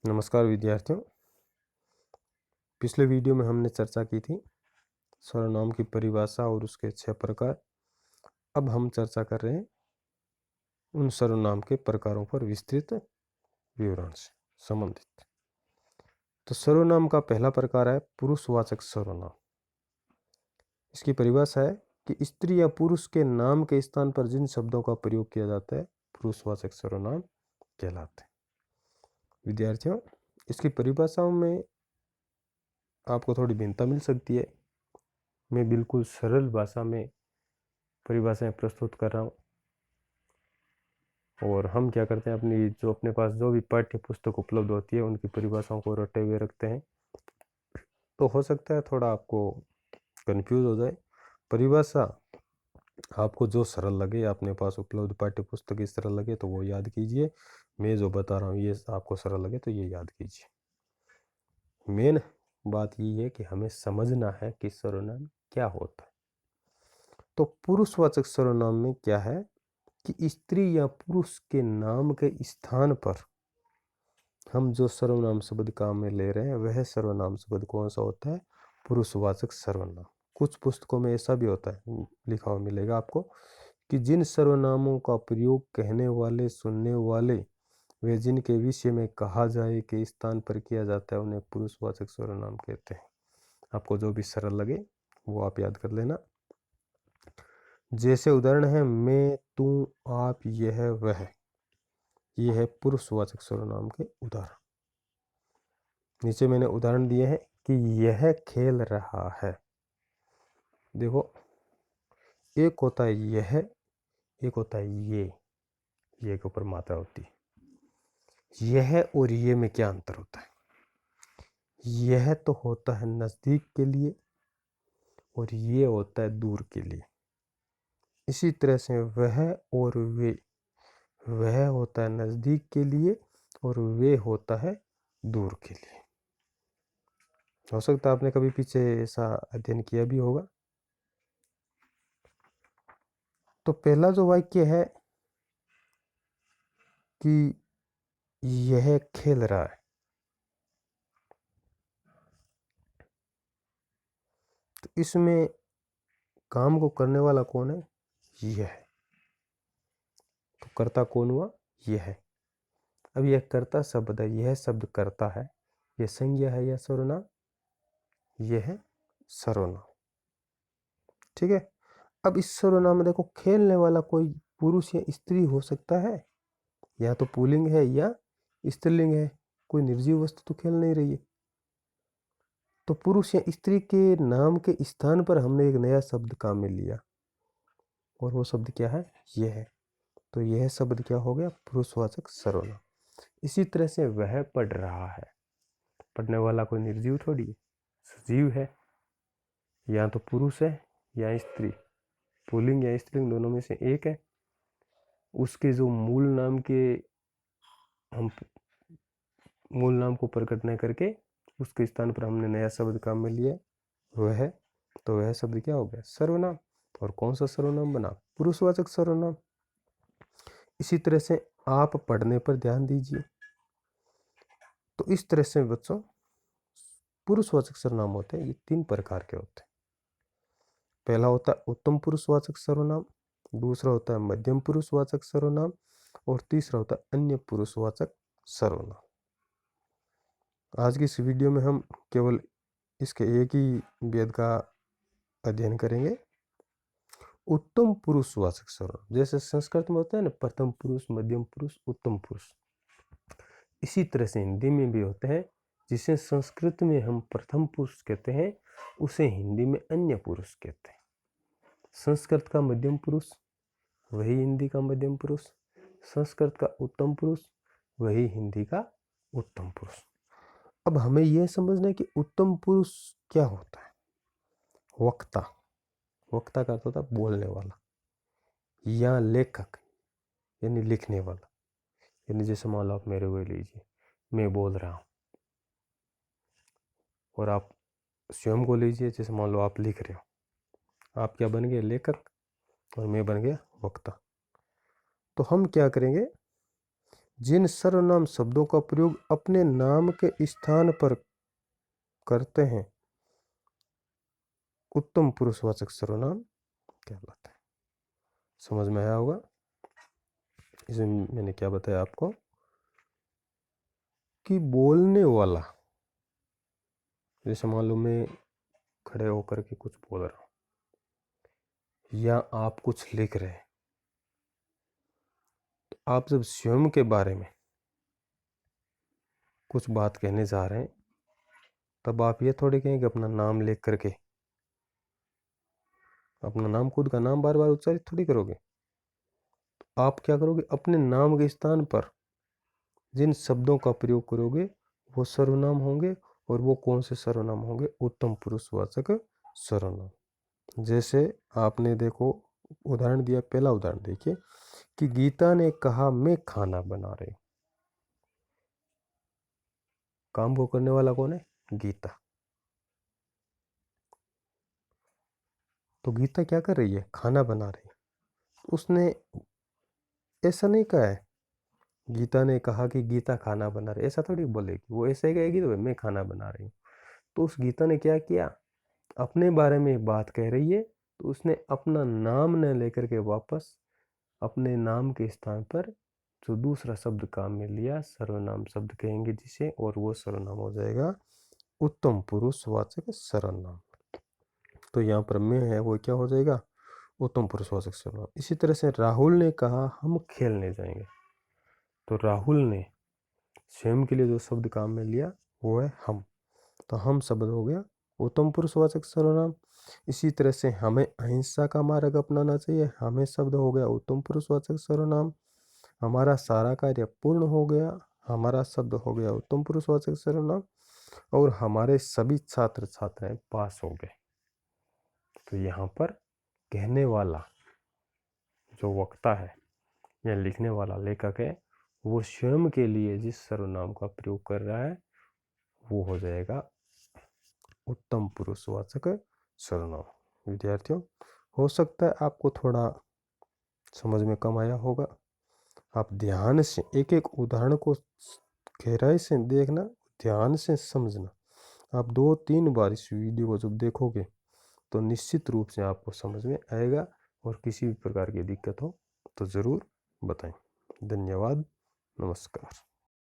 नमस्कार विद्यार्थियों। पिछले वीडियो में हमने चर्चा की थी सर्वनाम की परिभाषा और उसके 6 प्रकार। अब हम चर्चा कर रहे हैं उन सर्वनाम के प्रकारों पर विस्तृत विवरण से संबंधित। तो सर्वनाम का पहला प्रकार है पुरुषवाचक सर्वनाम। इसकी परिभाषा है कि स्त्री या पुरुष के नाम के स्थान पर जिन शब्दों का प्रयोग किया जाता है पुरुषवाचक सर्वनाम कहलाते हैं। विद्यार्थियों, इसकी परिभाषाओं में आपको थोड़ी भिन्नता मिल सकती है। मैं बिल्कुल सरल भाषा में परिभाषाएं प्रस्तुत कर रहा हूँ और हम क्या करते हैं, अपने पास जो भी पाठ्य पुस्तक उपलब्ध होती है उनकी परिभाषाओं को रटे हुए रखते हैं। तो हो सकता है थोड़ा आपको कंफ्यूज हो जाए। परिभाषा आपको जो सरल लगे, अपने पास उपलब्ध पाठ्य पुस्तक इस सरल लगे तो वो याद कीजिए। मैं जो बता रहा हूँ ये आपको सरल लगे तो ये याद कीजिए। मेन बात ये है कि हमें समझना है कि सर्वनाम क्या होता है। तो पुरुषवाचक सर्वनाम में क्या है कि स्त्री या पुरुष के नाम के स्थान पर हम जो सर्वनाम शब्द काम में ले रहे हैं वह सर्वनाम शब्द कौन सा होता है? पुरुषवाचक सर्वनाम। कुछ पुस्तकों में ऐसा भी होता है, लिखा हुआ मिलेगा आपको कि जिन सर्वनामों का प्रयोग कहने वाले, सुनने वाले वे जिनके विषय में कहा जाए के स्थान पर किया जाता है उन्हें पुरुषवाचक सर्वनाम कहते हैं। आपको जो भी सरल लगे वो आप याद कर लेना। जैसे उदाहरण है मैं, तू, आप, यह, वह। ये है पुरुषवाचक सर्वनाम के उदाहरण। नीचे मैंने उदाहरण दिए हैं कि यह खेल रहा है। देखो, एक होता है यह, एक होता है ये के ऊपर मात्रा होती है। यह और ये में क्या अंतर होता है? यह तो होता है नजदीक के लिए और ये होता है दूर के लिए। इसी तरह से वह और वे, वह होता है नजदीक के लिए और वे होता है दूर के लिए। हो सकता है आपने कभी पीछे ऐसा अध्ययन किया भी होगा। तो पहला जो वाक्य है कि यह खेल रहा है, तो इसमें काम को करने वाला कौन है? यह है। तो कर्ता कौन हुआ? यह है। अब यह कर्ता शब्द है, यह शब्द कर्ता है, यह संज्ञा है या सर्वनाम? यह है सर्वनाम। ठीक है। अब इस सर्वनाम में देखो, खेलने वाला कोई पुरुष या स्त्री हो सकता है, या तो पुल्लिंग है या स्त्रीलिंग है। कोई निर्जीव वस्तु तो खेल नहीं रही है। तो पुरुष या स्त्री के नाम के स्थान पर हमने एक नया शब्द काम में लिया और वो शब्द क्या है? यह है। तो यह शब्द क्या हो गया? पुरुषवाचक सर्वनाम। इसी तरह से वह पढ़ रहा है, पढ़ने वाला कोई निर्जीव थोड़ी है, सजीव है। या तो पुरुष है या स्त्री, पुल्लिंग या स्त्रीलिंग दोनों में से एक है। उसके जो मूल नाम के हम मूल नाम को प्रकट नहीं करके उसके स्थान पर हमने नया शब्द काम में लिया, वह है। तो वह शब्द क्या हो गया? सर्वनाम। और कौन सा सर्वनाम बना? पुरुषवाचक सर्वनाम। इसी तरह से आप पढ़ने पर ध्यान दीजिए। तो इस तरह से बच्चों पुरुषवाचक सर्वनाम होते हैं, ये 3 प्रकार के होते हैं। पहला होता है उत्तम पुरुषवाचक सर्वनाम, दूसरा होता है मध्यम पुरुषवाचक सर्वनाम और तीसरा होता है अन्य पुरुषवाचक सर्वनाम। आज की इस वीडियो में हम केवल इसके एक ही भेद का अध्ययन करेंगे, उत्तम पुरुषवाचक सर्वनाम। जैसे संस्कृत में होता है ना, प्रथम पुरुष, मध्यम पुरुष, उत्तम पुरुष। इसी तरह से हिंदी में भी होते हैं। जिसे संस्कृत में हम प्रथम पुरुष कहते हैं उसे हिंदी में अन्य पुरुष कहते हैं। संस्कृत का मध्यम पुरुष वही हिंदी का मध्यम पुरुष, संस्कृत का उत्तम पुरुष वही हिंदी का उत्तम पुरुष। अब हमें यह समझना है कि उत्तम पुरुष क्या होता है। वक्ता, वक्ता का अर्थ होता है बोलने वाला, या लेखक यानी लिखने वाला। यानी जैसे मान लो आप मेरे को लीजिए, मैं बोल रहा हूँ, और आप स्वयं को लीजिए, जैसे मान लो आप लिख रहे हो। आप क्या बन गए? लेखक, और मैं बन गया वक्ता। तो हम क्या करेंगे, जिन सर्वनाम शब्दों का प्रयोग अपने नाम के स्थान पर करते हैं उत्तम पुरुषवाचक सर्वनाम कहलाते हैं। समझ में आया होगा। इसमें मैंने क्या बताया आपको कि बोलने वाला, जैसे मान लो मैं खड़े होकर के कुछ बोल रहा हूं या आप कुछ लिख रहे हैं, तो आप जब स्वयं के बारे में कुछ बात कहने जा रहे हैं तब आप ये थोड़ी कहेंगे अपना नाम लिख करके, अपना नाम, खुद का नाम बार बार उच्चारित थोड़ी करोगे। तो आप क्या करोगे, अपने नाम के स्थान पर जिन शब्दों का प्रयोग करोगे वो सर्वनाम होंगे, और वो कौन से सर्वनाम होंगे, उत्तम पुरुषवाचक सर्वनाम। जैसे आपने देखो उदाहरण दिया, पहला उदाहरण देखिए कि गीता ने कहा मैं खाना बना रही हूं। काम को करने वाला कौन है, गीता। तो गीता क्या कर रही है, खाना बना रही है। उसने ऐसा नहीं कहा है गीता ने कहा कि गीता खाना बना रही, ऐसा थोड़ी बोलेगी। वो ऐसे कहेगी तो मैं खाना बना रही हूँ। तो उस गीता ने क्या किया, अपने बारे में बात कह रही है तो उसने अपना नाम न लेकर के वापस अपने नाम के स्थान पर जो दूसरा शब्द काम में लिया, सर्वनाम शब्द कहेंगे जिसे, और वो सर्वनाम हो जाएगा उत्तम पुरुषवाचक सर्वनाम। तो यहाँ पर मैं है वो क्या हो जाएगा, उत्तम पुरुषवाचक सर्वनाम। इसी तरह से राहुल ने कहा हम खेलने जाएंगे। तो राहुल ने स्वयं के लिए जो शब्द काम में लिया वो है हम, तो हम शब्द हो गया उत्तम पुरुषवाचक सर्वनाम। इसी तरह से हमें अहिंसा का मार्ग अपनाना चाहिए, हमें शब्द हो गया उत्तम पुरुषवाचक सर्वनाम। हमारा सारा कार्य पूर्ण हो गया, हमारा शब्द हो गया उत्तम पुरुषवाचक सर्वनाम। और हमारे सभी छात्र छात्राएं पास हो गए। तो यहाँ पर कहने वाला जो वक्ता है या लिखने वाला लेखक है, वो स्वयं के लिए जिस सर्वनाम का प्रयोग कर रहा है वो हो जाएगा उत्तम पुरुषवाचक सर्वनाम। विद्यार्थियों, हो सकता है आपको थोड़ा समझ में कम आया होगा। आप ध्यान से एक एक उदाहरण को गहराई से देखना, ध्यान से समझना। आप 2-3 बार इस वीडियो को जब देखोगे तो निश्चित रूप से आपको समझ में आएगा। और किसी भी प्रकार की दिक्कत हो तो ज़रूर बताएं। धन्यवाद, नमस्कार।